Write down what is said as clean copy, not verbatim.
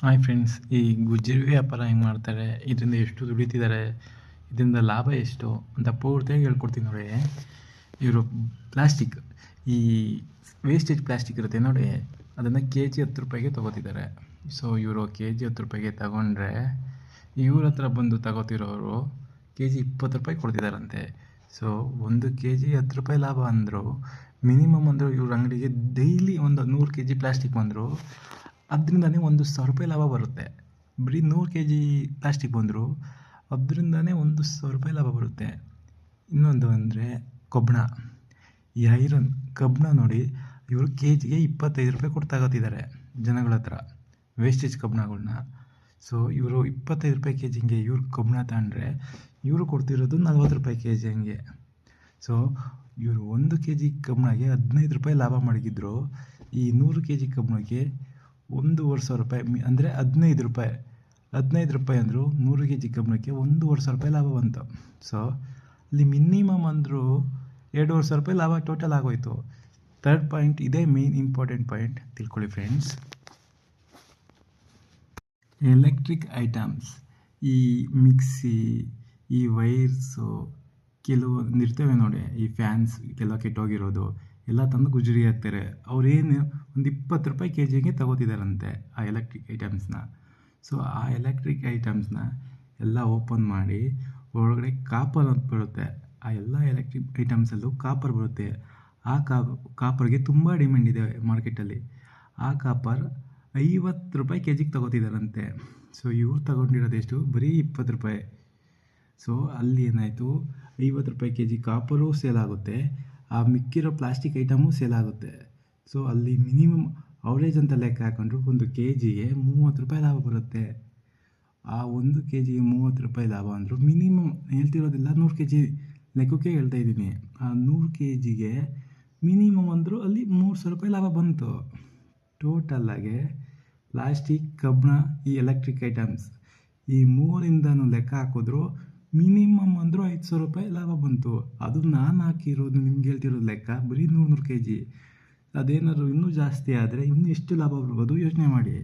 Hi friends, ಈ ಗುಜ್ಜರಿ ವ್ಯಾಪಾರ ಹೆಂಗೆ ಮಾಡ್ತಾರೆ, ಇದರಿಂದ ಎಷ್ಟು ದುಡಿತಿದ್ದಾರೆ, ಇದರಿಂದ ಲಾಭ ಎಷ್ಟು ಅಂತ ಪೂರ್ತಿಯಾಗಿ ಹೇಳ್ಕೊಡ್ತೀನಿ ನೋಡಿ. ಇವರು ಪ್ಲಾಸ್ಟಿಕ್, ಈ ವೇಸ್ಟೇಜ್ ಪ್ಲಾಸ್ಟಿಕ್ ಇರುತ್ತೆ ನೋಡಿ, ಅದನ್ನು ಕೆ ಜಿ 10 ರೂಪಾಯಿಗೆ ತೊಗೋತಿದ್ದಾರೆ. ಸೊ ಇವರು ಕೆ ಜಿ 10 ರೂಪಾಯಿಗೆ ತಗೊಂಡ್ರೆ ಇವ್ರ ಹತ್ರ ಬಂದು ತಗೋತಿರೋರು ಕೆ ಜಿ 20 ರೂಪಾಯಿ ಕೊಡ್ತಿದ್ದಾರಂತೆ. ಸೊ 1 ಕೆ ಜಿ 10 ರೂಪಾಯಿ ಲಾಭ ಅಂದರು. ಮಿನಿಮಮ್ ಅಂದರು ಇವ್ರ ಅಂಗಡಿಗೆ ಡೈಲಿ ಒಂದು 100 ಕೆ ಜಿ ಪ್ಲಾಸ್ಟಿಕ್ ಬಂದರು, ಅದರಿಂದನೇ 1,000 ರೂಪಾಯಿ ಲಾಭ ಬರುತ್ತೆ. ಬರೀ 100 ಕೆ ಜಿ ಪ್ಲಾಸ್ಟಿಕ್ ಬಂದರು, ಅದರಿಂದನೇ 1,000 ರೂಪಾಯಿ ಲಾಭ ಬರುತ್ತೆ. ಇನ್ನೊಂದು ಅಂದರೆ ಕಬ್ಬಣ, ಈ ಐರನ್ ಕಬ್ಬಣ ನೋಡಿ, ಇವರು ಕೆ ಜಿಗೆ 25 ರೂಪಾಯಿ ಕೊಟ್ಟು ತಗೋತಿದ್ದಾರೆ ಜನಗಳ ಹತ್ರ, ವೇಸ್ಟೇಜ್ ಕಬ್ಬಣಗಳ್ನ. ಸೊ ಇವರು 25 ರೂಪಾಯಿ ಕೆ ಜಿಗೆ ಇವ್ರು ಕಬ್ಬಣ ತಗೊಂಡ್ರೆ ಇವರು ಕೊಡ್ತಿರೋದು 40 ರೂಪಾಯಿ ಕೆ ಜಿ ಹಂಗೆ. ಸೊ ಇವರು 1 ಕೆ ಜಿ ಕಬ್ಬಣಗೆ 15 ರೂಪಾಯಿ ಲಾಭ ಮಾಡಿದ್ರು. ಈ 100 ಕೆ ಜಿ ಕಬ್ಬಣಕ್ಕೆ 1,500 ರೂಪಾಯಿ, ಅಂದರೆ 15 ರೂಪಾಯಿ. 15 ರೂಪಾಯಿ ಅಂದರು 100 ಕೆ ಜಿ ಕಬ್ಬಣಕ್ಕೆ 1,500 ರೂಪಾಯಿ ಲಾಭ ಬಂತು. ಸೊ ಇಲ್ಲಿ ಮಿನಿಮಮ್ ಅಂದರೂ 2,500 ರೂಪಾಯಿ ಲಾಭ ಟೋಟಲ್ ಆಗೋಯ್ತು. ಥರ್ಡ್ ಪಾಯಿಂಟ್, ಇದೇ ಮೇನ್ ಇಂಪಾರ್ಟೆಂಟ್ ಪಾಯಿಂಟ್ ತಿಳ್ಕೊಳ್ಳಿ ಫ್ರೆಂಡ್ಸ್. ಎಲೆಕ್ಟ್ರಿಕ್ ಐಟಮ್ಸ್, ಈ ಮಿಕ್ಸಿ, ಈ ವೈರ್ಸು, ಕೆಲವೊಂದು ಇರ್ತವೆ ನೋಡಿ, ಈ ಫ್ಯಾನ್ಸ್ ಎಲ್ಲ ಕೆಟ್ಟೋಗಿರೋದು ಎಲ್ಲ ತಂದು ಗುಜರಿ ಹಾಕ್ತಾರೆ. ಅವ್ರೇನು ಒಂದು 20 ರೂಪಾಯಿ ಕೆ ಜಿಗೆ ತಗೋತಿದ್ದಾರಂತೆ ಆ ಎಲೆಕ್ಟ್ರಿಕ್ ಐಟಮ್ಸ್ನ. ಸೊ ಆ ಎಲೆಕ್ಟ್ರಿಕ್ ಐಟಮ್ಸ್ನ ಎಲ್ಲ ಓಪನ್ ಮಾಡಿ ಒಳಗಡೆ ಕಾಪರ್ ಅಂತ ಬರುತ್ತೆ. ಆ ಎಲ್ಲ ಎಲೆಕ್ಟ್ರಿಕ್ ಐಟಮ್ಸಲ್ಲೂ ಕಾಪರ್ ಬರುತ್ತೆ. ಆ ಕಾಪರ್ಗೆ ತುಂಬ ಡಿಮ್ಯಾಂಡ್ ಇದೆ ಮಾರ್ಕೆಟಲ್ಲಿ. ಆ ಕಾಪರ್ 50 ರೂಪಾಯಿ ಕೆ ಜಿಗೆ ತಗೋತಿದ್ದಾರಂತೆ. ಸೊ ಇವ್ರು ತಗೊಂಡಿರೋದು ಎಷ್ಟು, ಬರೀ 20 ರೂಪಾಯಿ. ಸೊ ಅಲ್ಲಿ ಏನಾಯಿತು, 50 ರೂಪಾಯಿ ಕೆ ಜಿ ಕಾಪರು ಸೇಲ್ ಆಗುತ್ತೆ, ಆ ಮಿಕ್ಕಿರೋ ಪ್ಲಾಸ್ಟಿಕ್ ಐಟಮು ಸೇಲ್ ಆಗುತ್ತೆ. ಸೊ ಅಲ್ಲಿ ಮಿನಿಮಮ್ ಅವರೇಜ್ ಅಂತ ಲೆಕ್ಕ ಹಾಕೊಂಡ್ರು 1 ಕೆ ಜಿಗೆ 30 ರೂಪಾಯಿ ಲಾಭ ಬರುತ್ತೆ. ಆ 1 ಕೆ ಜಿಗೆ 30 ರೂಪಾಯಿ ಲಾಭ ಅಂದರು. ಮಿನಿಮಮ್ ಹೇಳ್ತಿರೋದಿಲ್ಲ, 100 ಕೆ ಜಿ ಲೆಕ್ಕಕ್ಕೆ ಹೇಳ್ತಾ ಇದ್ದೀನಿ. ಆ 100 ಕೆ ಜಿಗೆ ಮಿನಿಮಮ್ ಅಂದರು ಅಲ್ಲಿ 300 ರೂಪಾಯಿ ಲಾಭ ಬಂತು. ಟೋಟಲ್ಲಾಗೆ ಪ್ಲಾಸ್ಟಿಕ್, ಕಬ್ಬಣ, ಈ ಎಲೆಕ್ಟ್ರಿಕ್ ಐಟಮ್ಸ್, ಈ ಮೂರಿಂದನೂ ಲೆಕ್ಕ ಹಾಕಿದ್ರು ಮಿನಿಮಮ್ ಅಂದರೂ 500 ರೂಪಾಯಿ ಲಾಭ ಬಂತು. ಅದು ನಾನು ಹಾಕಿರೋದು, ನಿಮ್ಗೆ ಹೇಳ್ತಿರೋದು ಲೆಕ್ಕ ಬರೀ 100 ಕೆ ಜಿ. ಅದೇನಾದ್ರು ಇನ್ನೂ ಜಾಸ್ತಿ ಆದರೆ ಇನ್ನೂ ಎಷ್ಟು ಲಾಭ ಬರ್ಬೋದು ಯೋಚನೆ ಮಾಡಿ.